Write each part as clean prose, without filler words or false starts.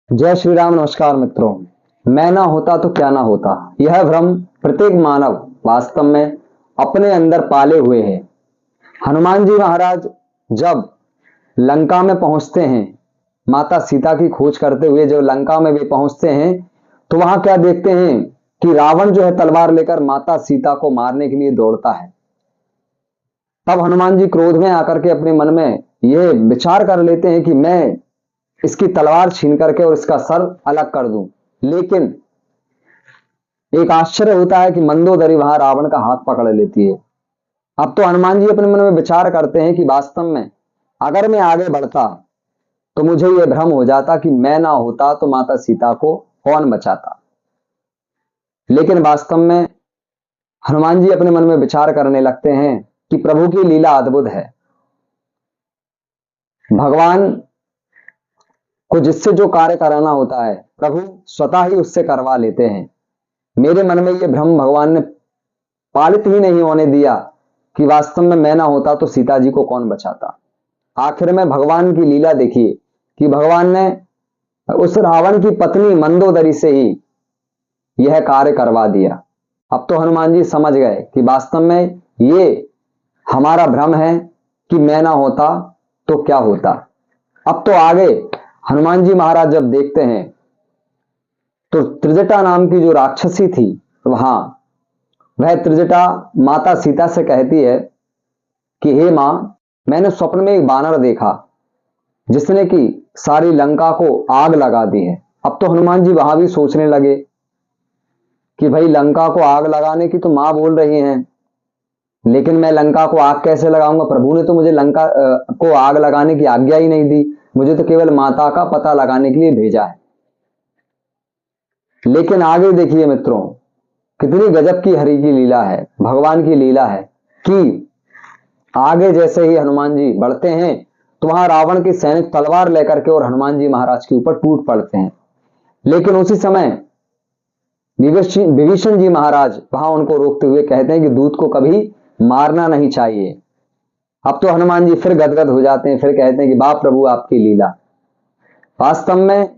जय श्री राम। नमस्कार मित्रों। मैं ना होता तो क्या ना होता, यह भ्रम प्रत्येक मानव वास्तव में अपने अंदर पाले हुए है। हनुमान जी महाराज जब लंका में पहुंचते हैं, माता सीता की खोज करते हुए जब लंका में वे पहुंचते हैं, तो वहां क्या देखते हैं कि रावण जो है तलवार लेकर माता सीता को मारने के लिए दौड़ता है। तब हनुमान जी क्रोध में आकर के अपने मन में यह विचार कर लेते हैं कि मैं इसकी तलवार छीन करके और इसका सर अलग कर दूं। लेकिन एक आश्चर्य होता है कि मंदोदरी वहां रावण का हाथ पकड़ लेती है। अब तो हनुमान जी अपने मन में विचार करते हैं कि वास्तव में अगर मैं आगे बढ़ता तो मुझे यह भ्रम हो जाता कि मैं ना होता तो माता सीता को कौन बचाता। लेकिन वास्तव में हनुमान जी अपने मन में विचार करने लगते हैं कि प्रभु की लीला अद्भुत है। भगवान को जिससे जो कार्य कराना होता है प्रभु स्वतः ही उससे करवा लेते हैं। मेरे मन में यह भ्रम भगवान ने पालित ही नहीं होने दिया कि वास्तव में मैं ना होता तो सीता जी को कौन बचाता। आखिर में भगवान की लीला देखिए कि भगवान ने उस रावण की पत्नी मंदोदरी से ही यह कार्य करवा दिया। अब तो हनुमान जी समझ गए कि वास्तव में ये हमारा भ्रम है कि मैं ना होता तो क्या होता। अब तो आगे हनुमान जी महाराज जब देखते हैं तो त्रिजटा नाम की जो राक्षसी थी, वहां वह त्रिजटा माता सीता से कहती है कि हे मां, मैंने स्वप्न में एक बानर देखा जिसने कि सारी लंका को आग लगा दी है। अब तो हनुमान जी वहां भी सोचने लगे कि भाई लंका को आग लगाने की तो मां बोल रही हैं, लेकिन मैं लंका को आग कैसे लगाऊंगा। प्रभु ने तो मुझे लंका को आग लगाने की आज्ञा ही नहीं दी, मुझे तो केवल माता का पता लगाने के लिए भेजा है। लेकिन आगे देखिए मित्रों, कितनी गजब की हरि की लीला है, भगवान की लीला है कि आगे जैसे ही हनुमान जी बढ़ते हैं तो वहां रावण के सैनिक तलवार लेकर के और हनुमान जी महाराज के ऊपर टूट पड़ते हैं। लेकिन उसी समय विभीषण जी महाराज वहां उनको रोकते हुए कहते हैं कि दूत को कभी मारना नहीं चाहिए। अब तो हनुमान जी फिर गदगद हो जाते हैं, फिर कहते हैं कि वाह प्रभु आपकी लीला, वास्तव में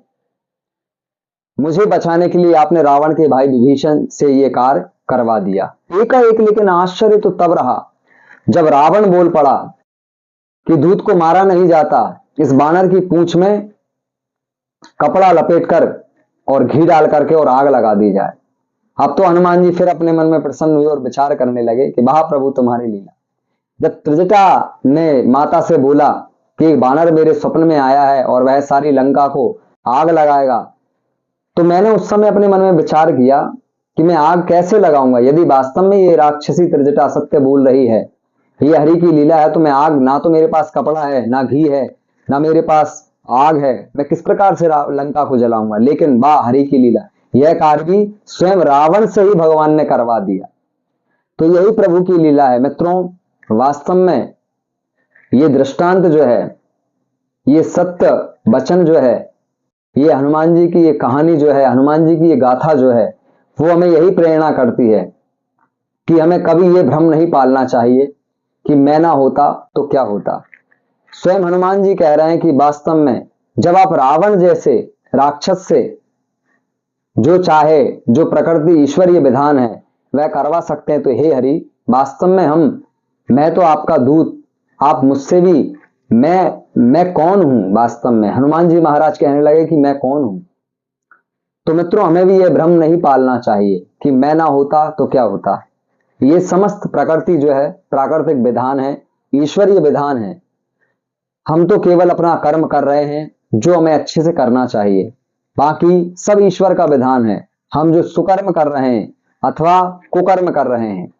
मुझे बचाने के लिए आपने रावण के भाई विभीषण से यह कार्य करवा दिया। एकाएक लेकिन आश्चर्य तो तब रहा जब रावण बोल पड़ा कि दूत को मारा नहीं जाता, इस बानर की पूंछ में कपड़ा लपेटकर और घी डाल करके और आग लगा दी जाए। अब तो हनुमान जी फिर अपने मन में प्रसन्न हुए और विचार करने लगे कि वाह प्रभु तुम्हारी लीला। जब त्रिजटा ने माता से बोला कि एक बानर मेरे स्वप्न में आया है और वह सारी लंका को आग लगाएगा, तो मैंने उस समय अपने मन में विचार किया कि मैं आग कैसे लगाऊंगा। यदि वास्तव में ये राक्षसी त्रिजटा सत्य बोल रही है, ये हरि की लीला है, तो मैं आग, ना तो मेरे पास कपड़ा है, ना घी है, ना मेरे पास आग है, मैं किस प्रकार से लंका को जलाऊंगा। लेकिन वाह हरि की लीला, यह कार्य भी स्वयं रावण से ही भगवान ने करवा दिया। तो यही प्रभु की लीला है मित्रों। वास्तव में ये दृष्टांत जो है, ये सत्य वचन जो है, ये हनुमान जी की ये कहानी जो है, हनुमान जी की ये गाथा जो है, वो हमें यही प्रेरणा करती है कि हमें कभी ये भ्रम नहीं पालना चाहिए कि मैं ना होता तो क्या होता। स्वयं हनुमान जी कह रहे हैं कि वास्तव में जब आप रावण जैसे राक्षस से जो चाहे, जो प्रकृति ईश्वरीय विधान है वह करवा सकते हैं, तो हे हरि, वास्तव में मैं तो आपका दूत, आप मुझसे भी, मैं कौन हूं। वास्तव में हनुमान जी महाराज कहने लगे कि मैं कौन हूं। तो मित्रों, हमें भी यह भ्रम नहीं पालना चाहिए कि मैं ना होता तो क्या होता। ये समस्त प्रकृति जो है प्राकृतिक विधान है, ईश्वरीय विधान है। हम तो केवल अपना कर्म कर रहे हैं जो हमें अच्छे से करना चाहिए, बाकी सब ईश्वर का विधान है। हम जो सुकर्म कर रहे हैं अथवा कुकर्म कर रहे हैं,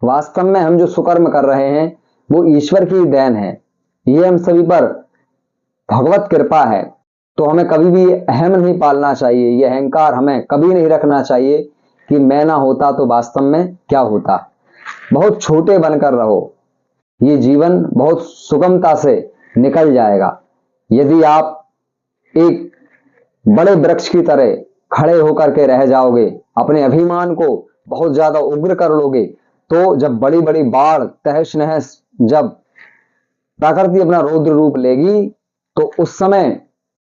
वास्तव में हम जो सुकर्म कर रहे हैं वो ईश्वर की देन है, ये हम सभी पर भगवत कृपा है। तो हमें कभी भी अहम नहीं पालना चाहिए, ये अहंकार हमें कभी नहीं रखना चाहिए कि मैं ना होता तो वास्तव में क्या होता। बहुत छोटे बनकर रहो, ये जीवन बहुत सुगमता से निकल जाएगा। यदि आप एक बड़े वृक्ष की तरह खड़े होकर के रह जाओगे, अपने अभिमान को बहुत ज्यादा उग्र कर लोगे, तो जब बड़ी बड़ी बाढ़ तहस नहस, जब प्रकृति अपना रौद्र रूप लेगी, तो उस समय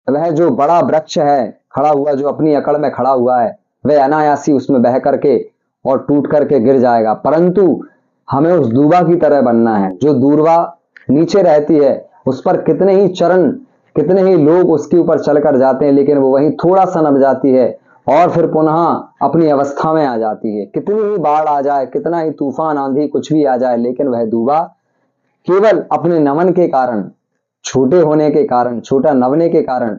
वह जो बड़ा वृक्ष है खड़ा हुआ, जो अपनी अकड़ में खड़ा हुआ है, वह अनायासी उसमें बह करके और टूट करके गिर जाएगा। परंतु हमें उस दूबा की तरह बनना है। जो दूर्वा नीचे रहती है उस पर कितने ही चरण, कितने ही लोग उसके ऊपर चलकर जाते हैं, लेकिन वो वहीं थोड़ा सा नम जाती है और फिर पुनः अपनी अवस्था में आ जाती है। कितनी ही बाढ़ आ जाए, कितना ही तूफान आंधी कुछ भी आ जाए, लेकिन वह दूबा केवल अपने नमन के कारण, छोटे होने के कारण, छोटा नवने के कारण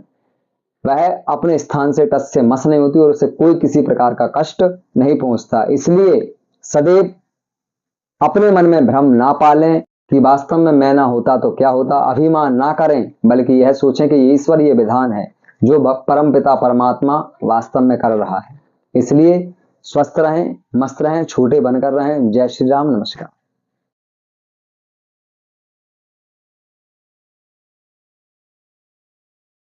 वह अपने स्थान से टस से मस नहीं होती और उसे कोई किसी प्रकार का कष्ट नहीं पहुंचता। इसलिए सदैव अपने मन में भ्रम ना पालें कि वास्तव में मैं ना होता तो क्या होता। अभिमान ना करें, बल्कि यह सोचें कि ये ईश्वरीय विधान है जो परम पिता परमात्मा वास्तव में कर रहा है। इसलिए स्वस्थ रहें, मस्त रहें, छोटे बनकर रहें। जय श्री राम, नमस्कार।